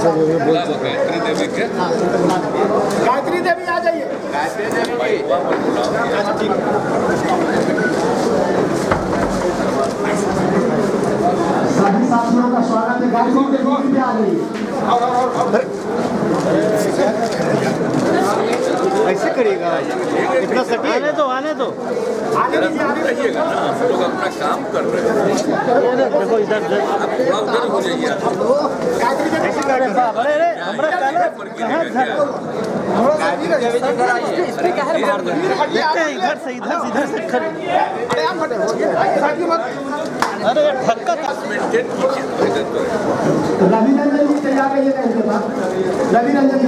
गायत्री देवी के गायत्री देवी आ जाइए। गायत्री देवी सभी साथियों का स्वागत है। गायत्री देवी भी आ रही है। ऐसे करिएगा, इतना सटी आने दो रहिएगा ना, हम लोग अपना काम कर रहे हैं। देखो इधर आप थोड़ा उधर हो जाइए। इधर से अरे धक्का मेंटेन कीजिए। रवि रंजन जी तैयार रहिएगा इनके बाद। रवि रंजन जी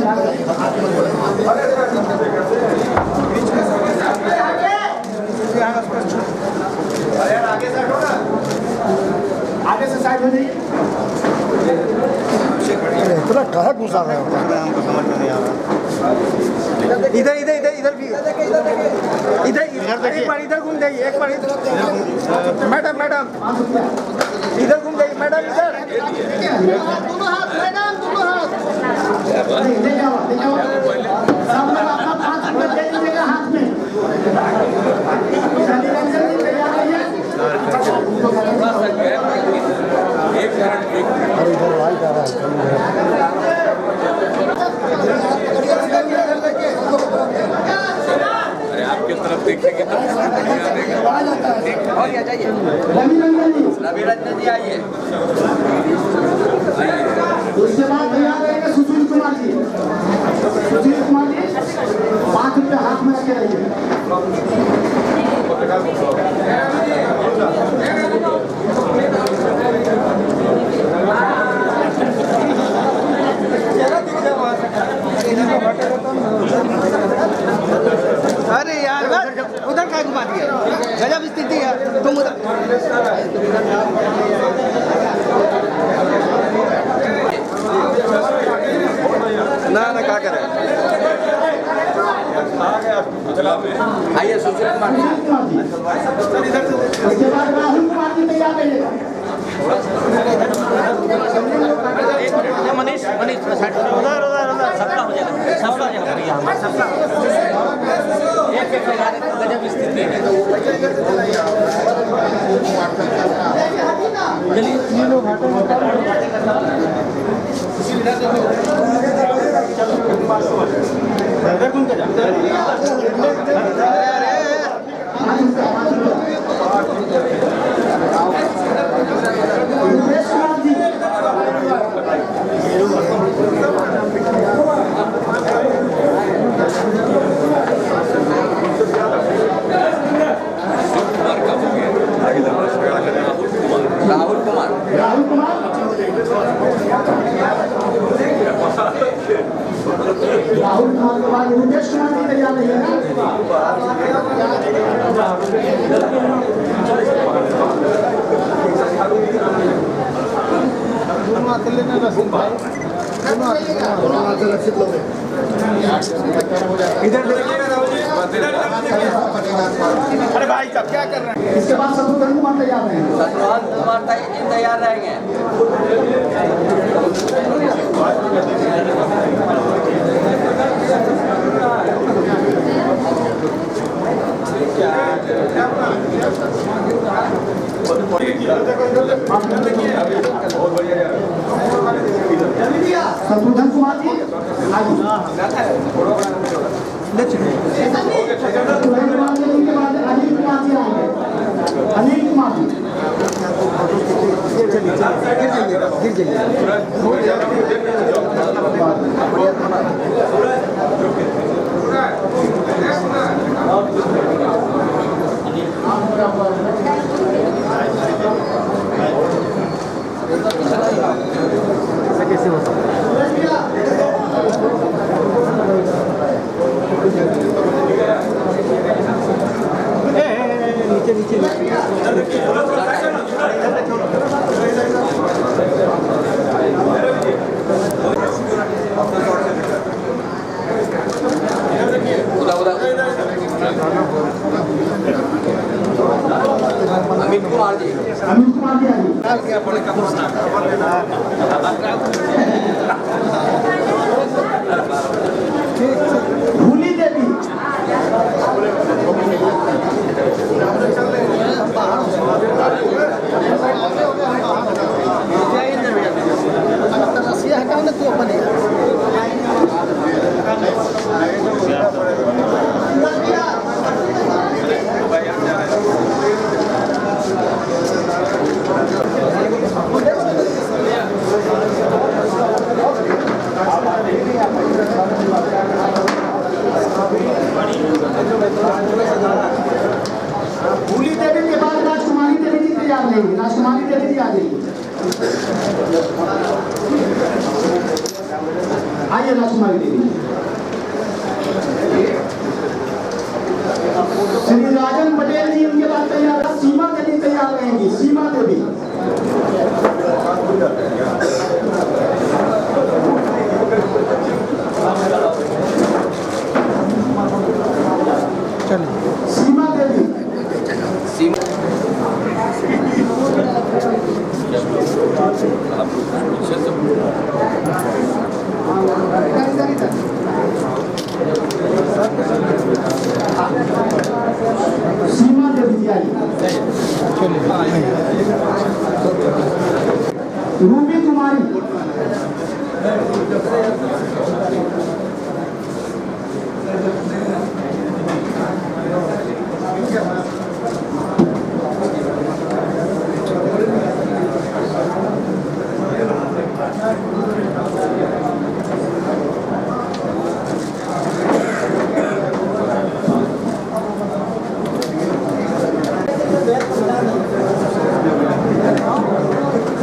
आगे से साइड हो जाइए। इतना कहाँ घुसा रहे हो? हमको समझ में नहीं आ रहा। इधर भी इधर एक बार इधर घूम जाइए, एक बार मैडम इधर घूम जाइए, मैडम इधर दोनों हाथ मैडम, दोनों हाथ ले जाओ। सब लोग अपना 5 मिनट दे दीजिएगा हाथ में। रवि रंजन जी तैयार रहिए। थोड़ा सा गैप रखिए। एक मिनट इधर लाइट आ रहा है। अरे आपकी तरफ देखेंगे तो बढ़िया देगा। और आ जाइए, रवि रंजन जी। रवि रंजन जी आइए। उसके बाद तैयार रहेंगे सुशील कुमार जी। सुशील कुमार जी 5 रुपये हाथ में रखे रहिए। अरे यार उधर क्या घुमा दिया? गजब स्थिति है। तुम उधर ना क्या करें? आइए सुशील कुमार जी। उसके बाद राहुल कुमार जी तैयार रहिएगा। मनीष उधर सबका हो जाएगा, गजब स्थिति है। राहुल कुमार राहुल कुमार के बाद रुपेश कुमार जी तैयार रहिएगा। इधर अरे भाई साहब क्या कर रहे हैं? इसके बाद शत्रुघ्न कुमार तैयार रहेंगे। शत्रुघ्न कुमार जी तैयार रहेंगे। शत्रुघ्न कुमार जी के बाद अनिल कुमार जी आएंगे। अनिल कुमार जी गिर जाइए। कैसे होता नीचे अमित कुमार जी आइए। भूली देवी, भूली देवी के बाद राजकुमारी देवी जी तैयार रहेंगी। राजकुमारी देवी जी आ जाइए। आइए राजकुमारी देवी। श्री राजन पटेल जी उनके बाद तैयार। सीमा देवी तैयार रहेंगी। सीमा देवी, सीमा देवी, सीमा देवी जी आइए। रूबी कुमारी,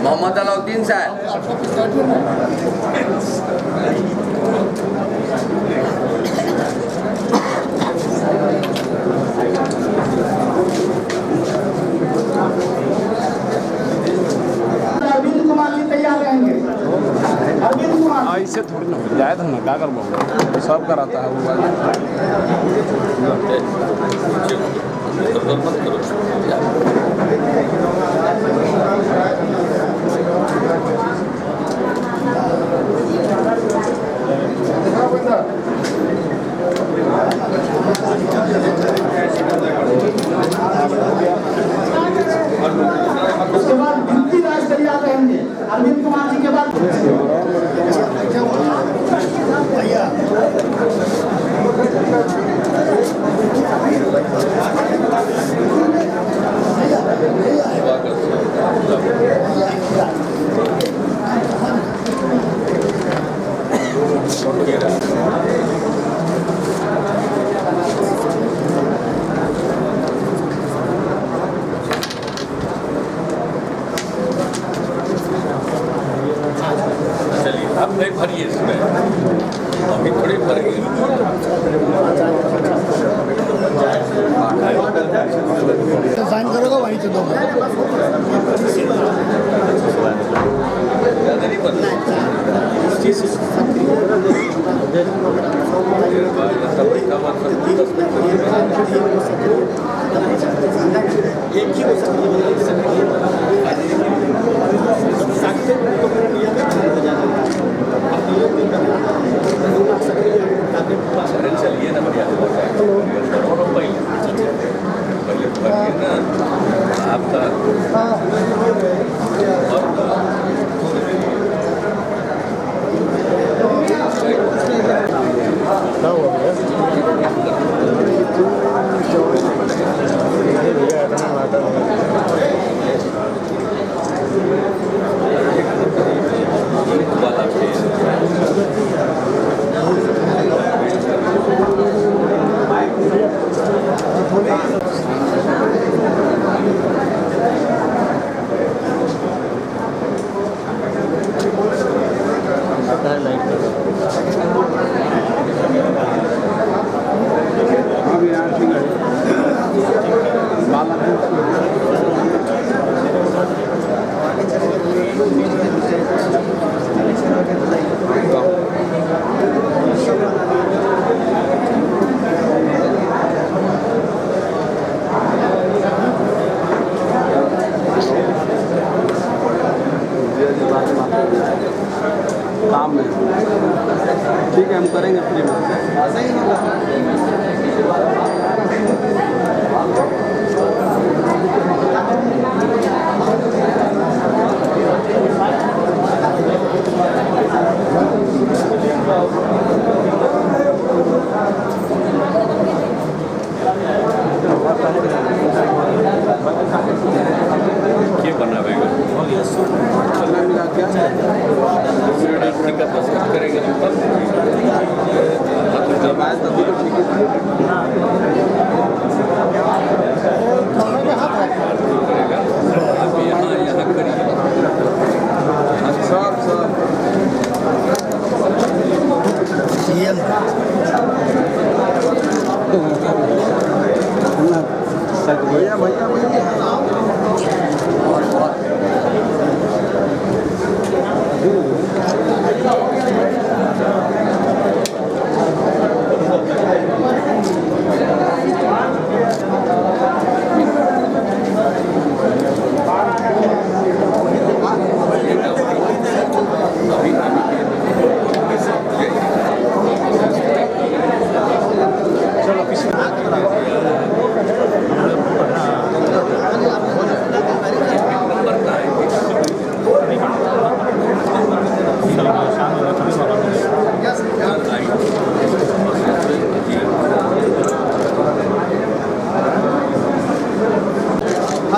मोहम्मद अलाउद्दीन साहब। अरविंद कुमार जी तैयार रहेंगे। अरविंद कुमार, ऐसे थोड़ी ना जाए था ना क्या कर पाऊंगा, सब कराता है वो मत करो। उसके बाद गिनती राज तैयार रहेंगे। अरविंद कुमार जी के बाद चलिए अब नहीं भरिए इसमें, अभी थोड़ी भरिए। साइन करोगे वहीं से दो। ज़्यादा नहीं बनना। एक ही हो सकती अरे चलिए ना बढ़िया पहले भरिए ना आपका। वाला ठीक है, हम करेंगे फ्री में। ये करना पड़ेगा ठीक है, बस करेंगे आप यहाँ करिए भैया भैया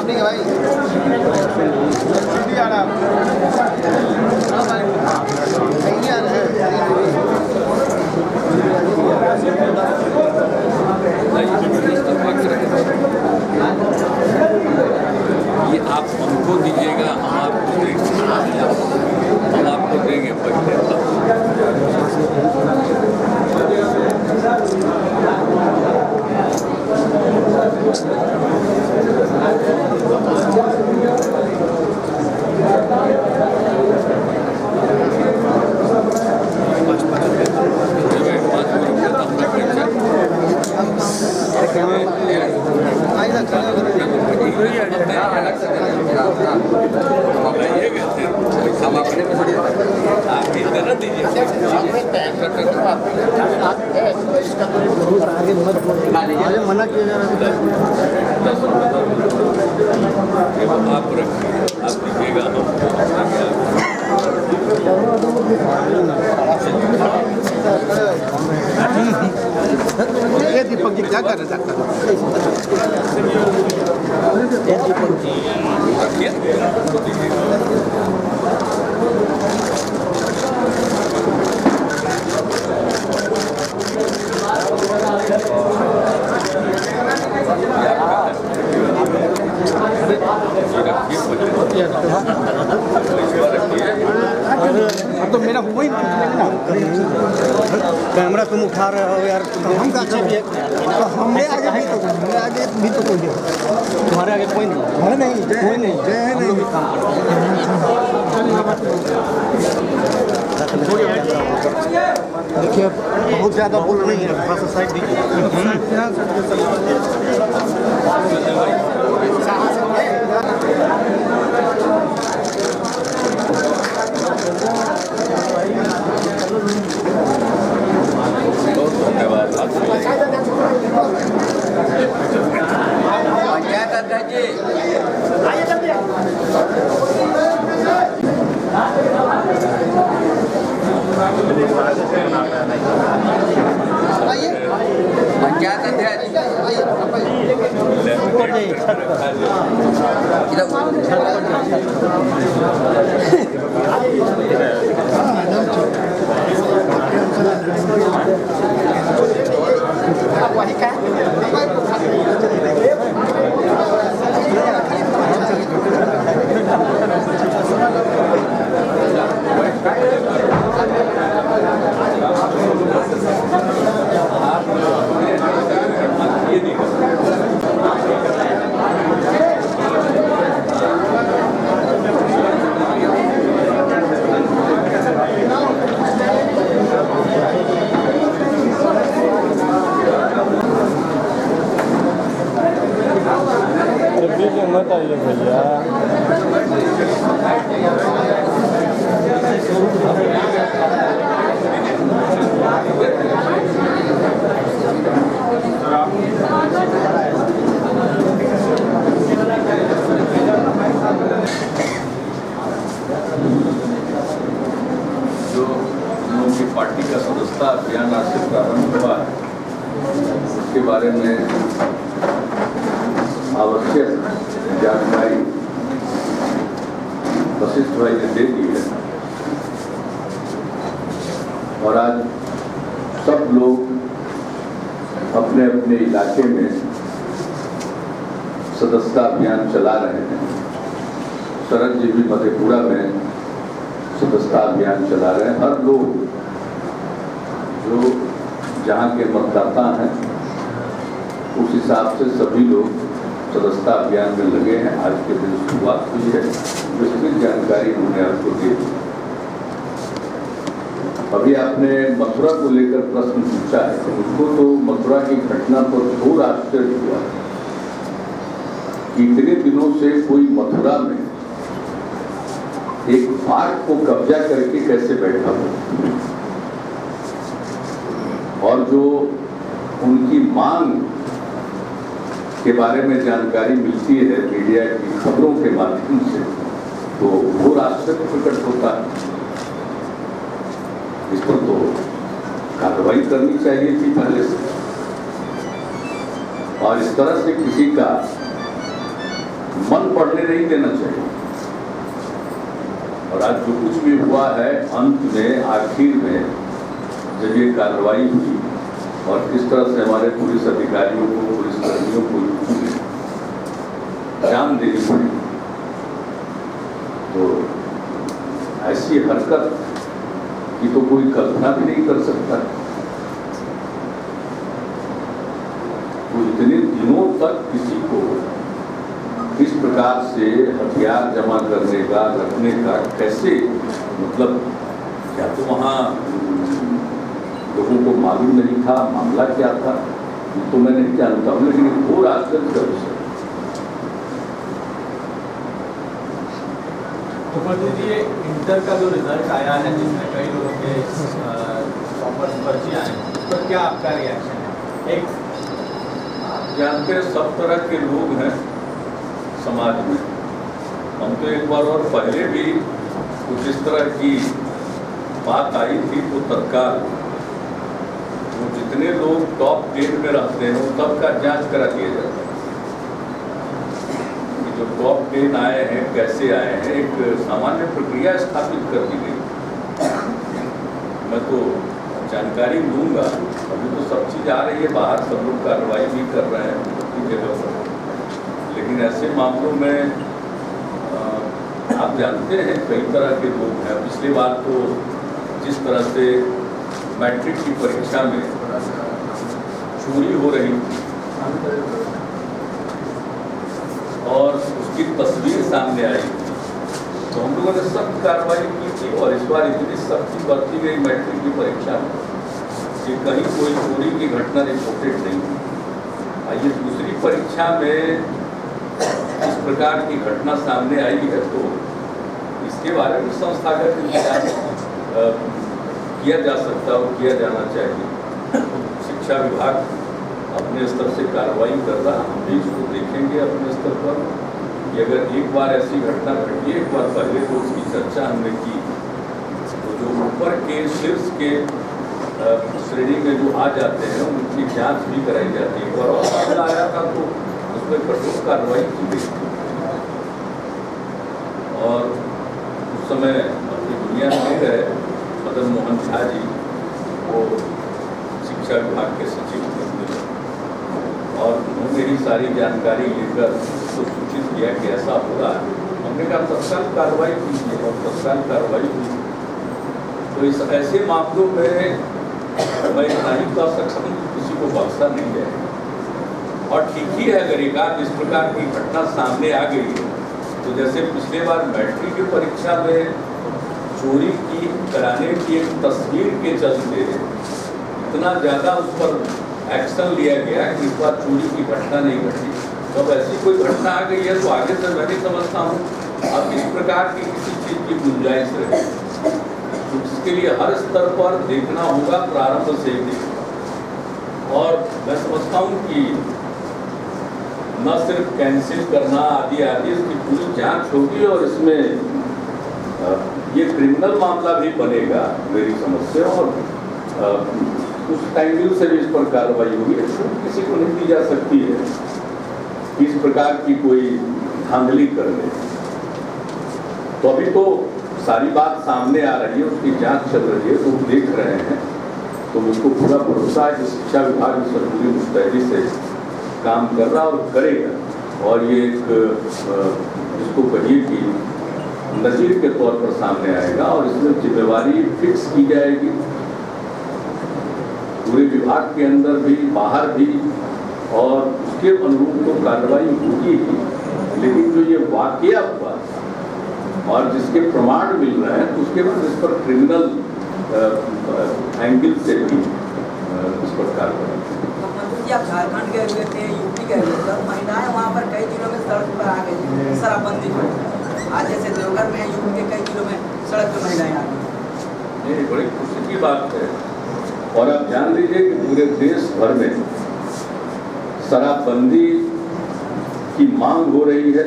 ठीक है भाई ये आप हमको दीजिएगा, हम आपको देंगे, हम आपको देंगे हम अपने आप इतना दीजिए मना किया जा रहा आप रखिए, आप दीजिएगा ये दीपक जी क्या कर रहे अब तो मेरा हुआ ही ना कैमरा तुम उठा रहे हो यार हम पीछे भी हमने आगे भी तो कोई नहीं तुम्हारे आगे कोई नहीं है नहीं कोई नहीं जय नहीं देखिए बहुत ज़्यादा बोल रही है थोड़ा सा साइड पंचायत अध्यक्ष जी पंचायत अध्यक्ष मत आइए भैया। बारे में आवश्यक जानकारी वशिष्ठ भाई ने दे दी है और आज सब लोग अपने अपने इलाके में सदस्यता अभियान चला रहे हैं। शरद जी भी मधेपुरा में सदस्यता अभियान चला रहे हैं। हर लोग जो जहाँ के मतदाता हैं उस हिसाब से सभी लोग सदस्यता अभियान में लगे हैं। आज के दिन शुरुआत हुई है, विस्तृत जानकारी उन्होंने आपको दी। अभी आपने मथुरा को लेकर प्रश्न पूछा है, तो मुझको तो मथुरा की घटना पर घोर आश्चर्य हुआ। इतने दिनों से कोई मथुरा में एक बाघ को कब्जा करके कैसे बैठा हो, और जो उनकी मांग के बारे में जानकारी मिलती है मीडिया की खबरों के माध्यम से, तो घोर आश्चर्य प्रकट होता है। इस पर तो कार्रवाई करनी चाहिए थी पहले से, और इस तरह से किसी का मन पड़ने नहीं देना चाहिए। और आज जो कुछ भी हुआ है, अंत में आखिर में जब ये कार्रवाई हुई और किस तरह से हमारे पुलिस अधिकारियों को, पुलिस कर्मियों को जान देनी पड़ी, तो ऐसी हरकत की तो कोई कल्पना भी नहीं कर सकता। तो इतने दिनों तक किसी को इस प्रकार से हथियार जमा करने का, रखने का कैसे, मतलब क्या तो वहाँ लोगों को मालूम नहीं था मामला क्या था, तो मैं नहीं जानता हूँ, लेकिन घोर आश्चर्य का विषय। तो ये इंटर का जो रिजल्ट आया है जिसमें कई लोगों के टॉपर्स पर्ची आए, तो क्या आपका रिएक्शन है? एक जानते हैं सब तरह के लोग हैं समाज में। हम तो एक बार और पहले भी कुछ इस तरह की बात आई थी तो तत्काल वो जितने लोग टॉप 10 में रहते हैं उन सबका जांच करा दिया जाता है। जो टॉप 10 आए हैं कैसे आए हैं, एक सामान्य प्रक्रिया स्थापित कर दी गई। मैं तो जानकारी दूंगा, अभी तो सब चीज़ आ रही है बाहर, सब लोग कार्रवाई भी कर रहे हैं उनकी जगह पर, लेकिन ऐसे मामलों में आप जानते हैं कई तरह के लोग हैं। पिछली बार तो जिस तरह से मैट्रिक की परीक्षा में चोरी हो रही थी और उसकी तस्वीर सामने आई, तो हम लोगों ने सख्त कार्रवाई की थी। और इस बार इतनी सख्ती बरती गई मैट्रिक की परीक्षा में कि कहीं कोई चोरी की घटना रिपोर्टेड नहीं हुई। आइए दूसरी परीक्षा में इस प्रकार की घटना सामने आई है, तो इसके बारे में संस्थागत इंतजाम किया जा सकता और किया जाना चाहिए। शिक्षा विभाग अपने स्तर से कार्रवाई कर रहा, हम भी इसको देखेंगे अपने स्तर पर कि अगर एक बार ऐसी घटना घटी, एक बार पहले तो उसकी चर्चा हमने की, तो जो ऊपर के शीर्ष के श्रेणी में जो आ जाते हैं उनकी जांच भी कराई जाती है। और मामला आया था तो उसमें कठोर कार्रवाई की गई थी। और उस समय अपनी दुनिया में गए मदन मोहन झा जी, वो शिक्षा विभाग के सचिव थे, और उन्होंने ही सारी जानकारी लेकर उसको सूचित किया कि ऐसा हो रहा है। हमने कहा तत्काल कार्रवाई कीजिए, और तत्काल कार्रवाई हुई। तो इस ऐसे मामलों में मैं इतना ही कह सकता हूँ कि किसी को बख्शा नहीं जाएगा। और ठीक ही है अगर एक आध इस प्रकार की घटना सामने आ गई है, तो जैसे पिछले बार मैट्रिक की परीक्षा में चोरी की कराने की एक तस्वीर के चलते इतना ज़्यादा उस पर एक्शन लिया गया कि इस बार चोरी की घटना नहीं घटी। तो अब ऐसी कोई घटना आ गई है तो आगे से मैं नहीं समझता हूँ अब इस प्रकार की किसी चीज़ की गुंजाइश रहे। तो इसके लिए हर स्तर पर देखना होगा, प्रारंभ से ही। और मैं समझता हूँ कि न सिर्फ कैंसिल करना आदि आदि, इसकी पूरी जांच होगी और इसमें ये क्रिमिनल मामला भी बनेगा मेरी समझ से। और उस एंगल से भी इस पर कार्रवाई होगी। छूट किसी को नहीं दी जा सकती है इस प्रकार की कोई धांधली कर ले। तो अभी तो सारी बात सामने आ रही है, उसकी जांच चल रही है, तो हम देख रहे हैं। तो मुझको पूरा भरोसा है कि शिक्षा विभाग इस पर पूरी मुस्तैदी से काम कर रहा और करेगा। और ये एक इसको कहिए कि नजीर के तौर पर सामने आएगा और इसमें जिम्मेवारी फिक्स की जाएगी पूरे विभाग के अंदर भी, बाहर भी, और उसके अनुरूप तो कार्रवाई होगी ही। लेकिन जो ये वाकया हुआ और जिसके प्रमाण मिल रहे हैं, तो उसके बाद इस पर क्रिमिनल एंगल से भी इस पर कार्रवाई। आप झारखंड गए हुए थे, यूपी गए हुए थे, और महिलाएं वहाँ पर कई जिलों में सड़क पर आ गई शराबबंदी को। आज जैसे देवघर में यूपी के कई जिलों में सड़क पर महिलाएं आ गई। ये बड़ी खुशी की बात है। और आप जान लीजिए कि पूरे देश भर में शराबबंदी की मांग हो रही है।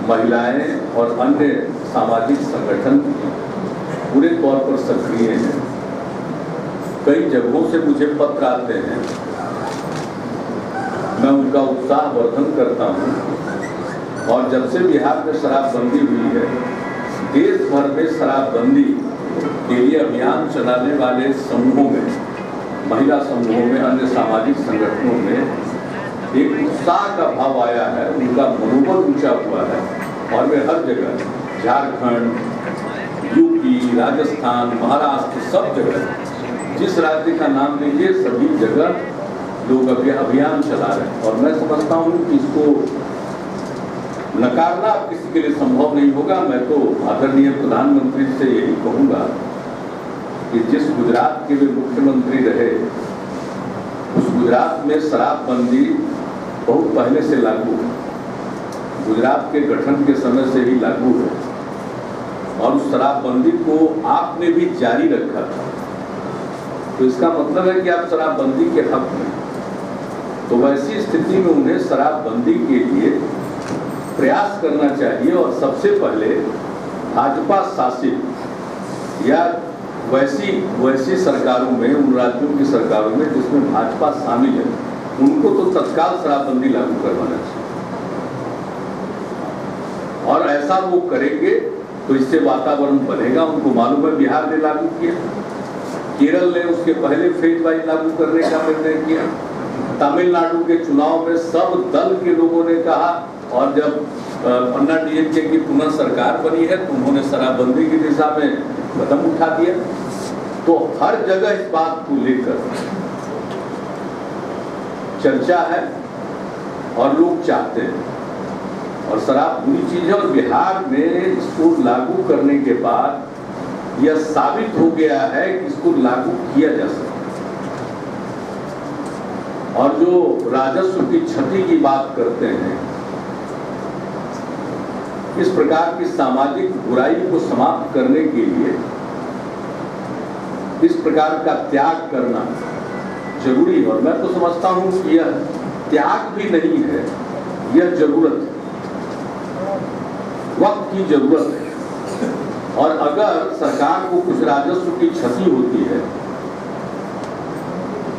महिलाएं और अन्य सामाजिक संगठन पूरे तौर पर सक्रिय हैं। कई जगहों से मुझे पत्र आते हैं, मैं उनका उत्साह वर्धन करता हूं। और जब से बिहार में शराबबंदी हुई है, देश भर में शराबबंदी के लिए अभियान चलाने वाले समूहों में, महिला समूहों में, अन्य सामाजिक संगठनों में एक उत्साह का भाव आया है, उनका मनोबल ऊंचा हुआ है। और वे हर जगह, झारखंड, यूपी, राजस्थान, महाराष्ट्र, सब जगह, जिस राज्य का नाम लीजिए, सभी जगह लोग अभियान चला रहे हैं। और मैं समझता हूँ कि इसको नकारना अब किसी के लिए संभव नहीं होगा। मैं तो आदरणीय प्रधानमंत्री से यही कहूँगा कि जिस गुजरात के वे मुख्यमंत्री रहे, उस गुजरात में शराबबंदी बहुत पहले से लागू है, गुजरात के गठन के समय से ही लागू है। और उस शराबबंदी को आपने भी जारी रखा था, तो इसका मतलब है कि आप शराबबंदी के हक में। तो वैसी स्थिति में उन्हें शराबबंदी के लिए प्रयास करना चाहिए। और सबसे पहले भाजपा शासित या वैसी सरकारों में, उन राज्यों की सरकारों में जिसमें भाजपा शामिल है, उनको तो तत्काल शराबबंदी लागू करवाना चाहिए। और ऐसा वो करेंगे तो इससे वातावरण बनेगा। उनको मालूम है बिहार ने लागू किया, केरल ने उसके पहले फेज वाइज लागू करने का निर्णय किया, तमिलनाडु के चुनाव में सब दल के लोगों ने कहा। और जब अन्ना डीएमके की पुनः सरकार बनी है, तो उन्होंने शराबबंदी की दिशा में कदम उठा दिया। तो हर जगह इस बात को लेकर चर्चा है और लोग चाहते हैं। और शराब बुरी चीज है, और बिहार में इसको लागू करने के बाद यह साबित हो गया है कि इसको लागू किया जा सकता है। और जो राजस्व की क्षति की बात करते हैं, इस प्रकार की सामाजिक बुराई को समाप्त करने के लिए इस प्रकार का त्याग करना जरूरी है। और मैं तो समझता हूं कि यह त्याग भी नहीं है, यह जरूरत है, वक्त की जरूरत है। और अगर सरकार को कुछ राजस्व की क्षति होती है,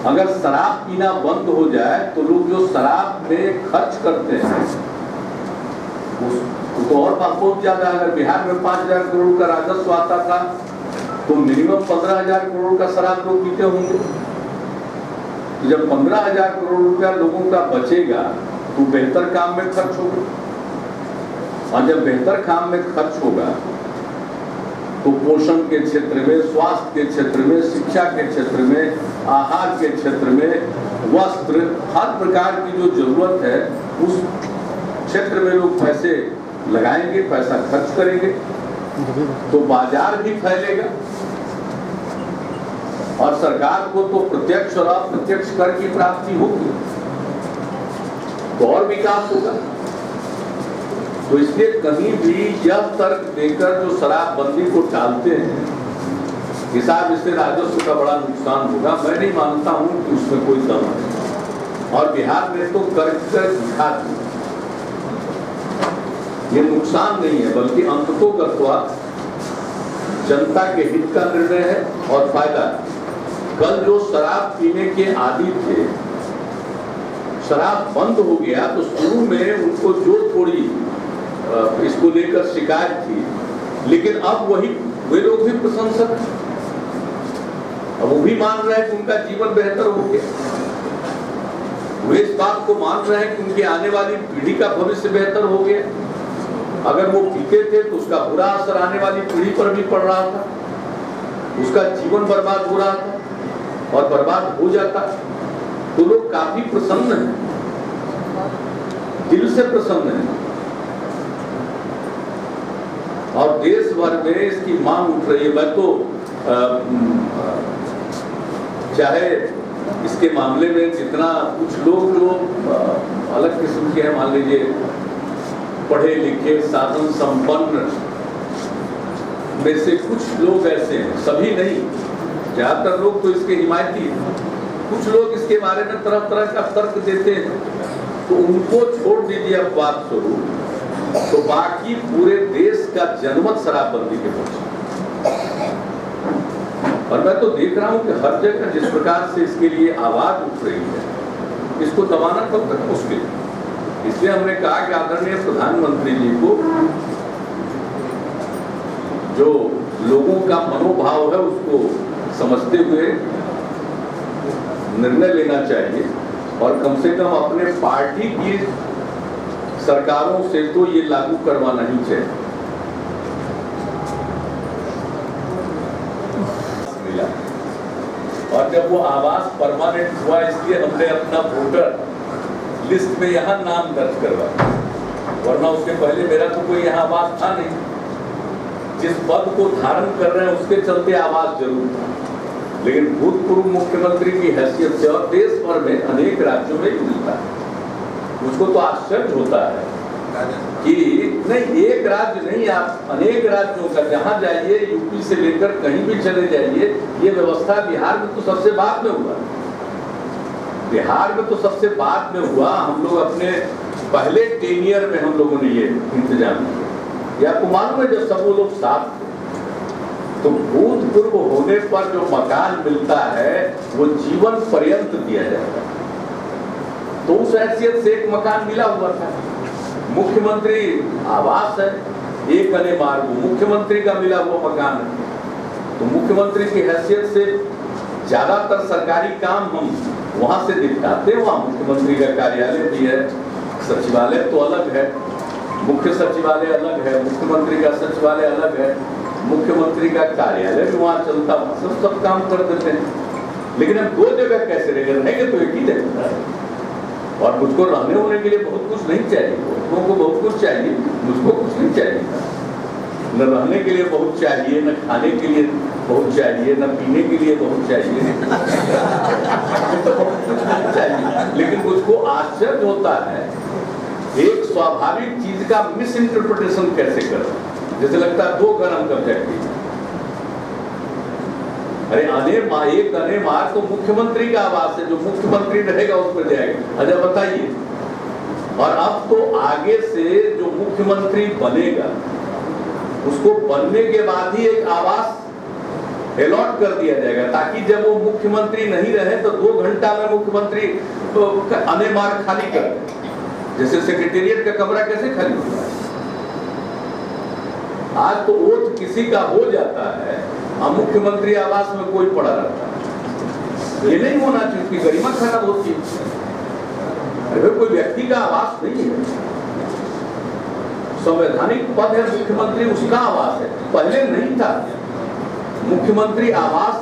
अगर शराब पीना बंद हो जाए, तो लोग जो शराब में खर्च करते हैं तो और बहुत ज्यादा। अगर बिहार में 5,000 करोड़ का राजस्व आता था, तो मिनिमम 15,000 करोड़ का शराब लोग पीते होंगे। तो जब 15,000 करोड़ रुपया लोगों का बचेगा, तो बेहतर काम में खर्च होगा। और जब बेहतर काम में खर्च होगा, तो पोषण के क्षेत्र में, स्वास्थ्य के क्षेत्र में, शिक्षा के क्षेत्र में, आहार के क्षेत्र में, वस्त्र, हर प्रकार की जो जरूरत है, उस क्षेत्र में लोग पैसे लगाएंगे, पैसा खर्च करेंगे, तो बाजार भी फैलेगा। और सरकार को तो प्रत्यक्ष और अप्रत्यक्ष कर की प्राप्ति होगी, तो और विकास होगा। तो इसलिए कहीं भी यह तर्क देकर जो शराबबंदी को टालते हैं कि साहब इससे राजस्व का बड़ा नुकसान होगा, मैं नहीं मानता हूं कि उसमें कोई दम है। और बिहार में तो कर दिखा दिया, ये नुकसान नहीं है, बल्कि अंततोगत्वा जनता के हित का निर्णय है और फायदा है। कल जो शराब पीने के आदी थे, शराब बंद हो गया तो शुरू में उनको जो थोड़ी इसको लेकर शिकायत थी, लेकिन अब वे लोग भी प्रशंसक हैं। अब वो भी मान रहे हैं कि उनका जीवन बेहतर हो गया। वे इस बात को मान रहे हैं कि उनकी आने वाली पीढ़ी का भविष्य बेहतर हो गया। अगर वो पीते थे तो उसका बुरा असर आने वाली पीढ़ी पर भी पड़ रहा था, उसका जीवन बर्बाद हो रहा था और बर्बाद हो जाता। तो लोग काफी प्रसन्न हैं, दिल से प्रसन्न हैं और देश भर में इसकी मांग उठ रही है। मैं तो चाहे इसके मामले में जितना कुछ लोग जो अलग किस्म के हैं, मान लीजिए पढ़े लिखे साधन संपन्न में से कुछ लोग ऐसे हैं, सभी नहीं, ज्यादातर लोग तो इसके हिमायती हैं। कुछ लोग इसके बारे में तरह तरह का तर्क देते हैं, तो उनको छोड़ दीजिए अपवाद स्वरूप, तो बाकी पूरे देश का जनमत शराबबंदी के पक्ष। और मैं तो देख रहा हूं कि हर जगह जिस प्रकार से इसके लिए आवाज उठ रही है, इसको दबाना कब तक मुश्किल है। इसलिए हमने कहा कि आदरणीय प्रधानमंत्री जी को जो लोगों का मनोभाव है उसको समझते हुए निर्णय लेना चाहिए और कम से कम अपने पार्टी की सरकारों से तो ये लागू करवाना ही चाहिए। मिला और जब वो आवास परमानेंट हुआ, इसलिए हमने अपना वोटर लिस्ट में यहाँ नाम दर्ज करवाया, वरना उसके पहले मेरा तो कोई यहाँ आवास था नहीं। जिस पद को धारण कर रहे हैं उसके चलते आवास जरूर था, लेकिन भूतपूर्व मुख्यमंत्री की हैसियत से और देश भर में अनेक राज्यों में मिलता है। उसको तो आश्चर्य होता है कि नहीं, एक राज्य नहीं, आप अनेक राज्यों का जहां जाइए, यूपी से लेकर कहीं भी चले जाइए, ये व्यवस्था बिहार में तो सबसे बाद में हुआ। बिहार में तो सबसे बाद में हुआ। हम लोग अपने पहले टेनियर में हम लोगों ने ये इंतजाम किया। आपको मालूम है जब सब वो लोग साथ थे तो भूतपूर्व होने पर जो मकान मिलता है वो जीवन पर्यंत दिया जाता है। तो उस हैसियत से एक मकान मिला हुआ था। मुख्यमंत्री आवास है, एक अने मार्ग मुख्यमंत्री का मिला हुआ मकान है। तो मुख्यमंत्री की हैसियत से ज्यादातर सरकारी काम हम वहां से निपटाते हैं। वहां मुख्यमंत्री का कार्यालय भी है, सचिवालय तो अलग है, मुख्य सचिवालय अलग है, मुख्यमंत्री का सचिवालय अलग है, मुख्यमंत्री का कार्यालय भी वहां चलता, सब काम कर देते हैं। लेकिन हम दो जगह कैसे रहेंगे? तो एक ही जगह। और मुझको रहने होने के लिए बहुत कुछ नहीं चाहिए, लोगों को बहुत कुछ चाहिए, मुझको कुछ नहीं चाहिए। न रहने के लिए बहुत चाहिए, न खाने के लिए बहुत चाहिए, न पीने के लिए बहुत चाहिए, तो बहुत कुछ नहीं चाहिए। लेकिन मुझको आश्चर्य होता है एक स्वाभाविक चीज का मिस इंटरप्रिटेशन कैसे कर, जैसे लगता है दो घर हम कब्जा किए। अरे एक अने मार तो मुख्यमंत्री का आवास है, जो मुख्यमंत्री रहेगा उस पर जाएगा। अच्छा बताइए, और अब तो आगे से जो मुख्यमंत्री बनेगा उसको बनने के बाद ही एक आवास अलॉट कर दिया जाएगा, ताकि जब वो मुख्यमंत्री नहीं रहे तो 2 घंटा में मुख्यमंत्री तो अने मार खाली कर दे। जैसे सेक्रेटेरिएट का कमरा कैसे खाली होता है, आज तो ओथ किसी का हो जाता है, मुख्यमंत्री आवास में कोई पड़ा रहता है। ये नहीं होना चाहिए, उसकी गरिमा खराब होती है। अरे कोई व्यक्ति का आवास नहीं है, संवैधानिक पद है मुख्यमंत्री, उसका आवास है। पहले नहीं था। मुख्यमंत्री आवास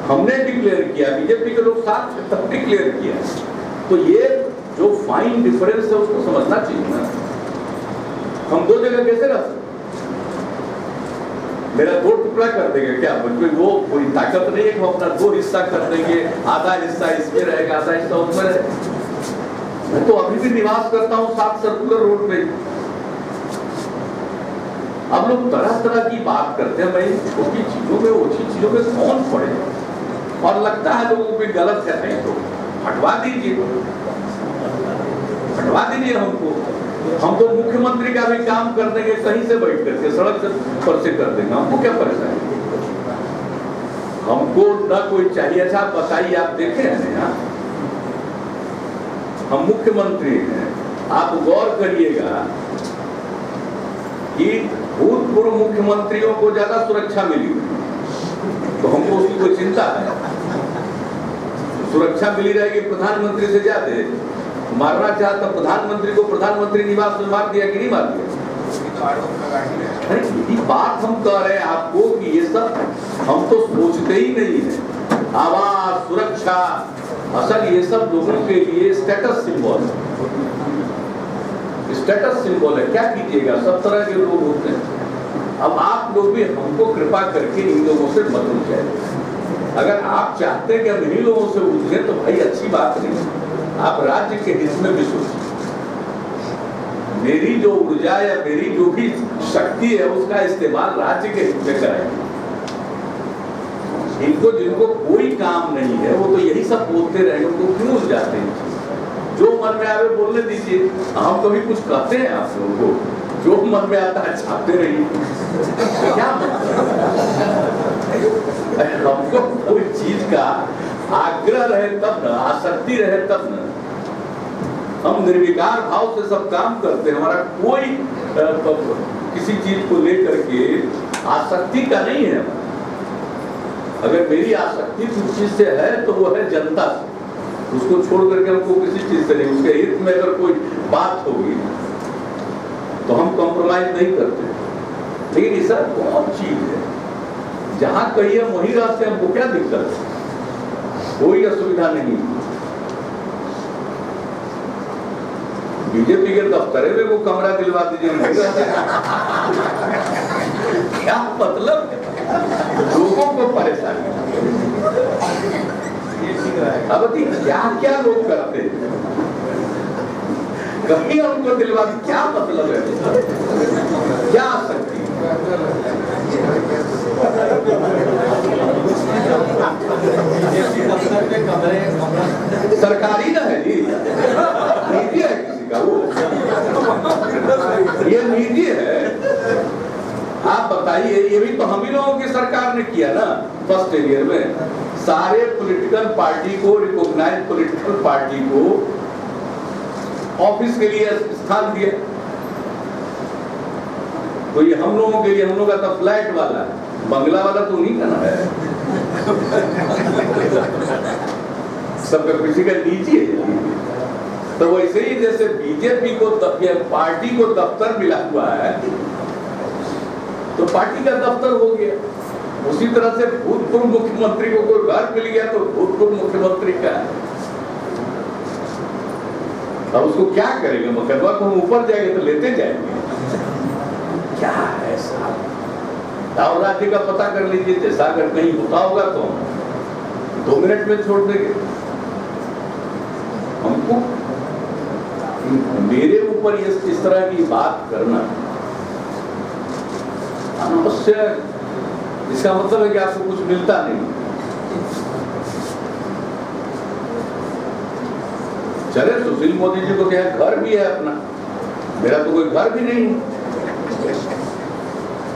हमने डिक्लेयर किया, बीजेपी के लोग साथ तब डिक्लेयर किया। तो ये जो फाइन डिफरेंस है उसको समझना चाहिए ना। हम 2 जगह कैसे रह सकते? मेरा 2 टुकड़ा कर देंगे क्या? वो कोई ताकत नहीं है कि हम अपना 2 हिस्सा कर देंगे, आधा हिस्सा इसमें रहेगा, आधा हिस्सा उसमें रहेगा। मैं तो अभी भी निवास करता हूँ 7 सर्कुलर रोड पे। अब लोग तरह तरह की बात करते हैं, भाई छोटी चीजों में ओछी चीजों में कौन पड़े, और लगता है लोगों को गलत है, नहीं तो हटवा दीजिए, हटवा दीजिए हमको। हम तो मुख्यमंत्री का भी काम कर देंगे, कहीं से बैठ करके सड़क पर से कर देंगे, हमको क्या परेशानी। हमको न कोई चाहिए। अच्छा आप बताइए, आप देखे हैं यहाँ हम मुख्यमंत्री हैं, आप गौर करिएगा कि भूतपूर्व मुख्यमंत्रियों को ज्यादा सुरक्षा मिली, तो हमको उसकी कोई चिंता है? सुरक्षा मिली रहेगी प्रधानमंत्री से ज्यादा। मारना चाहता प्रधानमंत्री को प्रधानमंत्री निवास में मार दिया कि नहीं मार दिया? यही बात हम कह रहे हैं आपको कि ये सब हम तो सोचते ही नहीं है। आवास, सुरक्षा, असल ये सब लोगों के लिए स्टेटस सिंबल है। स्टेटस सिंबल है, क्या कीजिएगा, सब तरह के लोग होते हैं। अब आप लोग भी हमको कृपा करके इन लोगों से मत उलझाइए। अगर आप चाहते हैं कि हम इन्हीं लोगों से उलझे तो भाई अच्छी बात नहीं, आप राज्य के हित में भी सोचिए। मेरी जो ऊर्जा या मेरी जो भी शक्ति है उसका इस्तेमाल राज्य के हित में कराएंगे। इनको जिनको कोई काम नहीं है वो तो यही सब बोलते रहेंगे, उनको क्यों उलझाते हैं? जो मन में आवे बोलने दीजिए। हम कभी कुछ कहते हैं आप लोगों को, जो मन में आता है छापते रहिए, क्या हमको कोई चीज का आग्रह रहे तब न, आसक्ति रहे तब न। हम निर्विकार भाव से सब काम करते हैं, हमारा कोई किसी चीज को लेकर के आसक्ति का नहीं है। अगर मेरी आसक्ति कुछ चीज से है तो वो है जनता से, उसको छोड़ करके हमको किसी चीज से नहीं। उसके हित में अगर कोई बात होगी तो हम कॉम्प्रोमाइज नहीं करते। लेकिन ये सब बहुत चीज है, जहां कहीं हम वहीं रहते हैं, हमको क्या दिक्कत है? कोई असुविधा नहीं। बीजेपी के दफ्तर में वो कमरा दिलवा दीजिए, नहीं रहते। क्या मतलब लोगों को परेशानी। अब क्या क्या लोग करते हैं, कभी उनको दिलवा, क्या मतलब है, क्या सकती सरकारी ना है जी, निजी है किसी का वो, ये निजी है। आप बताइए, ये भी तो हम ही लोगों की सरकार ने किया ना। फर्स्ट ईयर में सारे पॉलिटिकल पार्टी को, रिकॉग्नाइज्ड पॉलिटिकल पार्टी को ऑफिस के लिए स्थान दिया। तो ये हम लोगों के लिए, हम लोग का तो फ्लैट वाला, बंगला वाला तो नहीं करना है। सबका किसी का निजी है। तो वैसे ही जैसे बीजेपी को पार्टी को दफ्तर मिला हुआ है तो पार्टी का दफ्तर हो गया, उसी तरह से भूतपूर्व मुख्यमंत्री को कोई घर मिल गया तो भूतपूर्व मुख्यमंत्री का है। अब उसको क्या करेंगे? मुकदमा को हम ऊपर जाएंगे तो लेते जाएंगे, क्या है साहब? और राज्य का पता कर लीजिए, जैसा अगर कहीं होता होगा तो 2 मिनट में छोड़ देंगे। हमको मेरे ऊपर इस तरह की बात करना अनावश्यक, इसका मतलब है कि आपको कुछ मिलता नहीं। चले, सुशील मोदी जी को क्या घर भी है अपना, मेरा तो कोई घर भी नहीं है।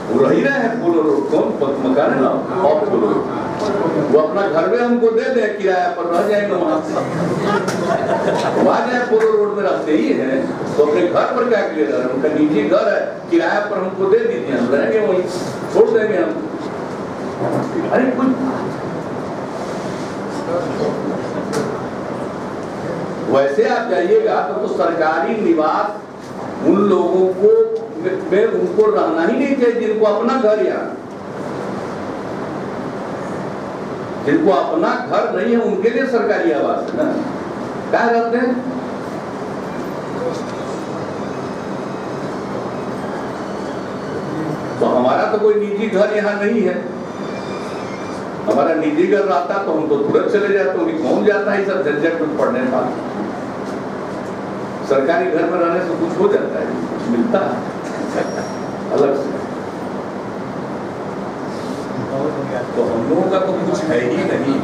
वो रह ही रहे हैं पोलो रोड, कौन मकान है ना और पोलो, वो अपना घर में हमको दे दे किराया पर, रह जाएंगे वहां जाए पोलो रोड में रहते ही हैं तो अपने घर पर क्या के लिए रह रहे हैं? उनका निजी घर है, किराया पर हमको दे दीजिए, हम रहेंगे वहीं, छोड़ देंगे हम। अरे कुछ वैसे आप जाइएगा तो सरकारी निवास उन लोगों को में उनको रहना ही नहीं चाहिए जिनको अपना घर, यहाँ जिनको अपना घर नहीं है उनके लिए सरकारी आवास है ना, क्या रहते हैं। तो हमारा तो कोई निजी घर यहाँ नहीं है। हमारा निजी घर रहता तो हम तो तुरंत चले जाते, उन्हें कौन जाता है सब झंझट में पड़ने का। सरकारी घर में रहने से कुछ हो जाता है, कुछ मिलता है अलग से। तो हम लोगों का तो कुछ है ही नहीं।